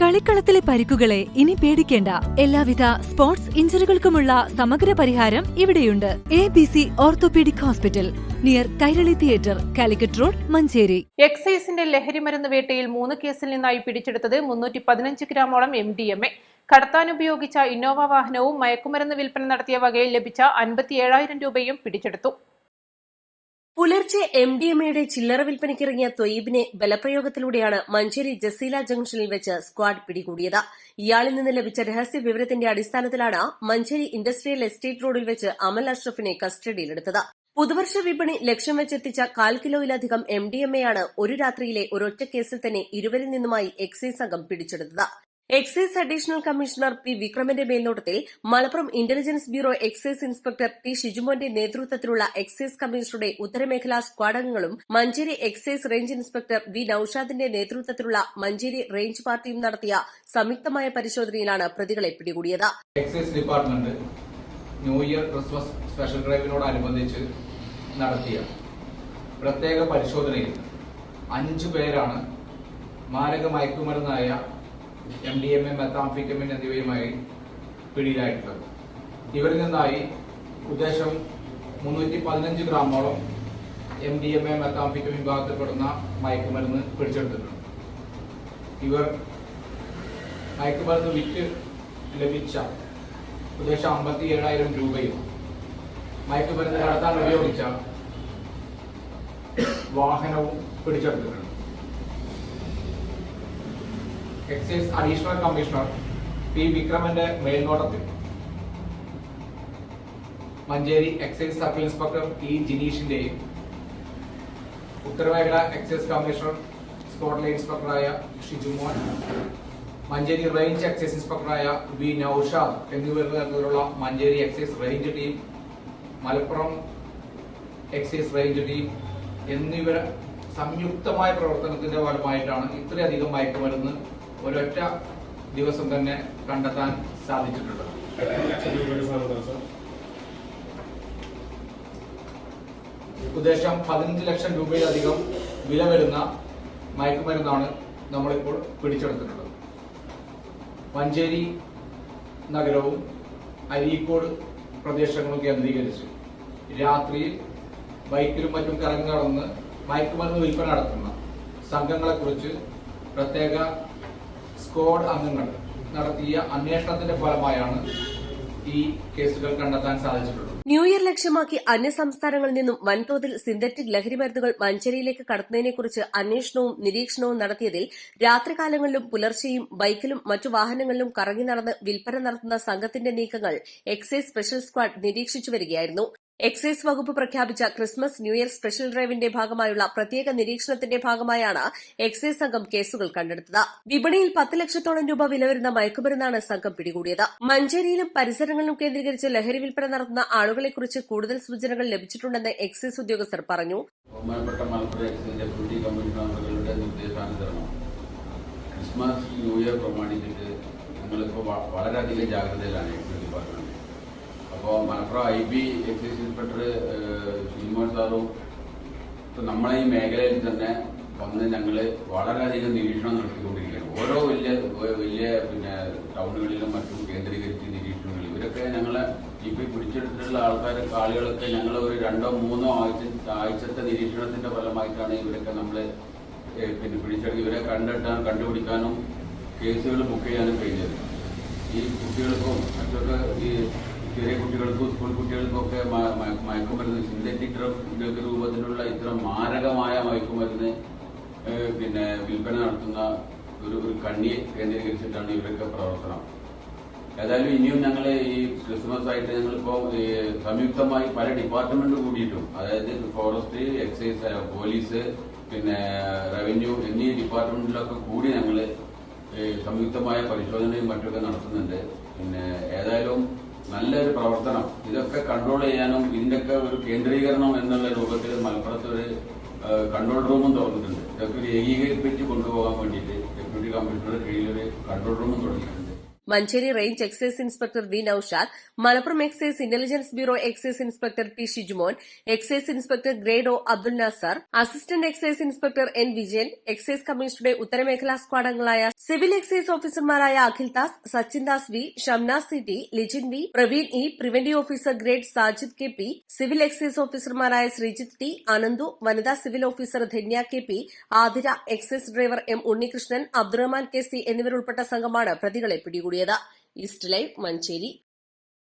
കളിക്കളത്തിലെ പരിക്കുകളെ ഇനി പേടിക്കേണ്ട. എല്ലാവിധ സ്പോർട്സ് ഇഞ്ചുറികൾക്കുമുള്ള സമഗ്ര പരിഹാരം ഇവിടെയുണ്ട്. ABC orthopaedic hospital, near Kairali theatre, Calicut road, Manjeri. എക്സൈസിന്റെ ലഹരിമരുന്ന് വേട്ടയിൽ 3 കേസിൽ നിന്നായി പിടിച്ചെടുത്തത് 315 ഗ്രാമോളം MDMA. കടത്താനുപയോഗിച്ച ഇന്നോവ വാഹനവും മയക്കുമരുന്ന് വിൽപ്പന നടത്തിയ വകയിൽ ലഭിച്ച 57,000 രൂപയും പിടിച്ചെടുത്തു. പുലർച്ചെ MDMAയുടെ ചില്ലറ വിൽപ്പനയ്ക്കിറങ്ങിയ ത്വയ്യിബിനെ ബലപ്രയോഗത്തിലൂടെയാണ് മഞ്ചേരി ജസീല ജംഗ്ഷനിൽ വെച്ച് സ്ക്വാഡ് പിടികൂടിയത്. ഇയാളിൽ നിന്ന് ലഭിച്ച രഹസ്യ വിവരത്തിന്റെ അടിസ്ഥാനത്തിലാണ് മഞ്ചേരി ഇൻഡസ്ട്രിയൽ എസ്റ്റേറ്റ് റോഡിൽ വെച്ച് അമൽ അഷ്റഫിനെ കസ്റ്റഡിയിലെടുത്തത്. പുതുവർഷ വിപണി ലക്ഷ്യം വെച്ചെത്തിച്ച 1/4 കിലോയിലധികം MDMAയാണ് ഒരു രാത്രിയിലെ ഒരൊറ്റ കേസിൽ തന്നെ ഇരുവരിൽ നിന്നുമായി എക്സൈസ് സംഘം പിടിച്ചെടുത്തത്. Excise additional commissioner P. വിക്രമന്റെ മേൽനോട്ടത്തിൽ Malappuram intelligence bureau excise inspector T. ഷിജുമോന്റെ നേതൃത്വത്തിലുള്ള എക്സൈസ് കമ്മീഷണറുടെ ഉത്തരമേഖലാ സ്ക്വാഡ് അംഗങ്ങളും Manjeri excise range inspector V. നൌഷാദിന്റെ നേതൃത്വത്തിലുള്ള മഞ്ചേരി റേഞ്ച് പാർട്ടിയും നടത്തിയ സംയുക്തമായ പരിശോധനയിലാണ് പ്രതികളെ പിടികൂടിയത്. Excise department new year Christmas special ഡ്രൈവിനോടനുബന്ധിച്ച് നടത്തിയ പ്രത്യേക പരിശോധനയിൽ 5 പേരാണ് മാരക മയക്കുമരുന്നായ MDMA, മെത്താംഫെറ്റമിൻ എന്നിവയുമായി പിടിയിലായിട്ടുള്ളത്. ഇവരിൽ നിന്നായി ഉദ്ദേശം 315 ഗ്രാമോളം MDMA, മെത്താംഫെറ്റമിൻ വിഭാഗത്തിൽപ്പെടുന്ന മയക്കുമരുന്ന് പിടിച്ചെടുത്തിട്ടുണ്ട്. ഇവർ മയക്കുമരുന്ന് വിറ്റ് ലഭിച്ച ഉദ്ദേശം 57,000 രൂപയും മയക്കുമരുന്ന് കടത്താൻ ഉപയോഗിച്ച വാഹനവും പിടിച്ചെടുത്തിട്ടുണ്ട്. Excise additional commissioner P. വിക്രമന്റെ മേൽനോട്ടത്തിൽ Manjeri excise circle inspector T. ജിനീഷിന്റെയും ഉത്തരമേഖല എക്സൈസ് കമ്മീഷണർ സ്ക്വാഡ് ഇൻസ്പെക്ടറായ ഷിജുമോൻ, മഞ്ചേരി റേഞ്ച് എക്സൈസ് ഇൻസ്പെക്ടറായ V. നൌഷാദ് എന്നിവരുടെ നേതൃത്വത്തിലുള്ള Manjeri excise range team, Malappuram excise range team എന്നിവർ സംയുക്തമായ പ്രവർത്തനത്തിന്റെ ഫലമായിട്ടാണ് ഇത്രയധികം മയക്കുമരുന്ന് ഒരൊറ്റ ദിവസം തന്നെ കണ്ടെത്താൻ സാധിച്ചിട്ടുള്ളത്. ഉദ്ദേശം 15 ലക്ഷം രൂപയിലധികം വില വരുന്ന മയക്കുമരുന്നാണ് നമ്മളിപ്പോൾ പിടിച്ചെടുത്തിട്ടുള്ളത്. മഞ്ചേരി നഗരവും അരീക്കോട് പ്രദേശങ്ങളും കേന്ദ്രീകരിച്ച് രാത്രിയിൽ ബൈക്കിലും മറ്റും കറങ്ങി നടന്ന് മയക്കുമരുന്ന് വിൽപ്പന നടത്തുന്ന സംഘങ്ങളെക്കുറിച്ച് പ്രത്യേക സ്ക്വാഡ് അംഗങ്ങൾ നടത്തിയ അന്വേഷണത്തിന്റെ ഫലമായാണ് ഈ കേസുകൾ കണ്ടെത്താൻ സാധിച്ചിട്ടുള്ളത്. ന്യൂ ഇയർ ലക്ഷ്യമാക്കി അന്യസംസ്ഥാനങ്ങളിൽ നിന്നും വൻതോതിൽ സിന്തറ്റിക് ലഹരിമരുന്നുകൾ മഞ്ചേരിയിലേക്ക് കടത്തുന്നതിനെക്കുറിച്ച് അന്വേഷണവും നിരീക്ഷണവും നടത്തിയതിൽ രാത്രികാലങ്ങളിലും പുലർച്ചെയും ബൈക്കിലും മറ്റു വാഹനങ്ങളിലും കറങ്ങി നടന്ന് വിൽപ്പന നടത്തുന്ന സംഘത്തിന്റെ നീക്കങ്ങൾ എക്സൈസ് സ്പെഷ്യൽ സ്ക്വാഡ് നിരീക്ഷിച്ചു വരികയായിരുന്നു. എക്സൈസ് വകുപ്പ് പ്രഖ്യാപിച്ച ക്രിസ്മസ് ന്യൂ ഇയർ സ്പെഷ്യൽ ഡ്രൈവിന്റെ ഭാഗമായുള്ള പ്രത്യേക നിരീക്ഷണത്തിന്റെ ഭാഗമായാണ് എക്സൈസ് സംഘം കേസുകൾ കണ്ടെടുത്തത്. വിപണിയിൽ 10 ലക്ഷത്തോളം രൂപ വില വരുന്ന മയക്കുമരുന്നാണ് സംഘം പിടികൂടിയത്. മഞ്ചേരിയിലും പരിസരങ്ങളിലും കേന്ദ്രീകരിച്ച് ലഹരി വിൽപ്പന നടത്തുന്ന ആളുകളെക്കുറിച്ച് കൂടുതൽ സൂചനകൾ ലഭിച്ചിട്ടുണ്ടെന്ന് എക്സൈസ് ഉദ്യോഗസ്ഥർ പറഞ്ഞു. ക്രിസ്മസ് ന്യൂ ഇയർ പ്രമാണിച്ചിട്ട് ഞങ്ങളിപ്പോൾ വളരെയധികം ജാഗ്രതയിലാണ് എക്സൈസ് ഡിപ്പാർട്ട്മെന്റ്. അപ്പോൾ Malappuram IB excise inspector Shijumon സാറും ഇപ്പം നമ്മളെ ഈ മേഖലയിൽ തന്നെ വന്ന് ഞങ്ങൾ വളരെയധികം നിരീക്ഷണം നടത്തിക്കൊണ്ടിരിക്കുകയാണ്. ഓരോ വലിയ ടൗണുകളിലും മറ്റും കേന്ദ്രീകരിച്ച് നിരീക്ഷണങ്ങൾ ഇവരൊക്കെ ഞങ്ങളെ ഇപ്പോൾ പിടിച്ചെടുത്തിട്ടുള്ള ആളുകളൊക്കെ ഞങ്ങൾ ഒരു 2-3 ആഴ്ചത്തെ നിരീക്ഷണത്തിന്റെ ഫലമായിട്ടാണ് ഇവരൊക്കെ നമ്മൾ പിടിച്ചെടുത്ത് ഇവരെ കണ്ടുപിടിക്കാനും കേസുകൾ ബുക്ക് ചെയ്യാനും കഴിഞ്ഞത്. ഈ കുട്ടികൾക്കും മറ്റൊക്കെ ഈ ചെറിയ കുട്ടികൾക്കും സ്കൂൾ കുട്ടികൾക്കും ഒക്കെ മയക്കുമരുന്ന് സിന്തറ്റിക് രൂപത്തിലുള്ള ഇത്ര മാരകമായ മയക്കുമരുന്ന് വിൽപ്പന നടത്തുന്ന ഒരു കണ്ണിയെ കേന്ദ്രീകരിച്ചിട്ടാണ് ഇവരൊക്കെ പ്രവർത്തനം. ഏതായാലും ഇനിയും ഞങ്ങൾ ഈ ക്രിസ്മസ് ആയിട്ട് ഞങ്ങളിപ്പോൾ സംയുക്തമായി പല ഡിപ്പാർട്ട്മെന്റ് കൂടിയിട്ടും, അതായത് ഫോറസ്റ്റ്, എക്സൈസ്, പോലീസ്, റവന്യൂ എന്നീ ഡിപ്പാർട്ട്മെന്റിലൊക്കെ കൂടി ഞങ്ങൾ സംയുക്തമായ പരിശോധനയും മറ്റൊക്കെ നടത്തുന്നുണ്ട്. ഏതായാലും നല്ലൊരു പ്രവർത്തനം ഇതൊക്കെ കൺട്രോൾ ചെയ്യാനും ഇതിന്റെയൊക്കെ ഒരു കേന്ദ്രീകരണം എന്നുള്ള രൂപത്തിൽ മലപ്പുറത്ത് ഒരു കൺട്രോൾ റൂമും തുറന്നിട്ടുണ്ട്. ഇതൊക്കെ ഒരു ഏകീകരിപ്പിച്ച് കൊണ്ടുപോകാൻ വേണ്ടിയിട്ട് ഡെപ്യൂട്ടി കമ്മീഷണറുടെ കീഴിലൊരു കൺട്രോൾ റൂമും തുടങ്ങിയിട്ടുണ്ട്. Manjeri range excise inspector V Noushad, Malappuram excise intelligence bureau excise inspector P Shijumon, excise inspector grade O Abdul Nasar, assistant excise inspector N Vijayan, excise കമ്മീഷണറുടെ ഉത്തരമേഖലാ സ്ക്വാഡ് അംഗങ്ങളായ സിവിൽ എക്സൈസ് ഓഫീസർമാരായ Akhil Das, Sachin Das V, Shamnas C T, Lijin V, Praveen E, preventive officer grade Sajid K P, civil excise ഓഫീസർമാരായ Sreejith T, Ananthu, വനിതാ civil officer Dhanya K P, Athira, excise driver M Unnikrishnan, Abdurahman K C എന്നിവരുൾപ്പെട്ട സംഘമാണ് പ്രതികളെ പിടികൂടിയത്. East Live Manjeri.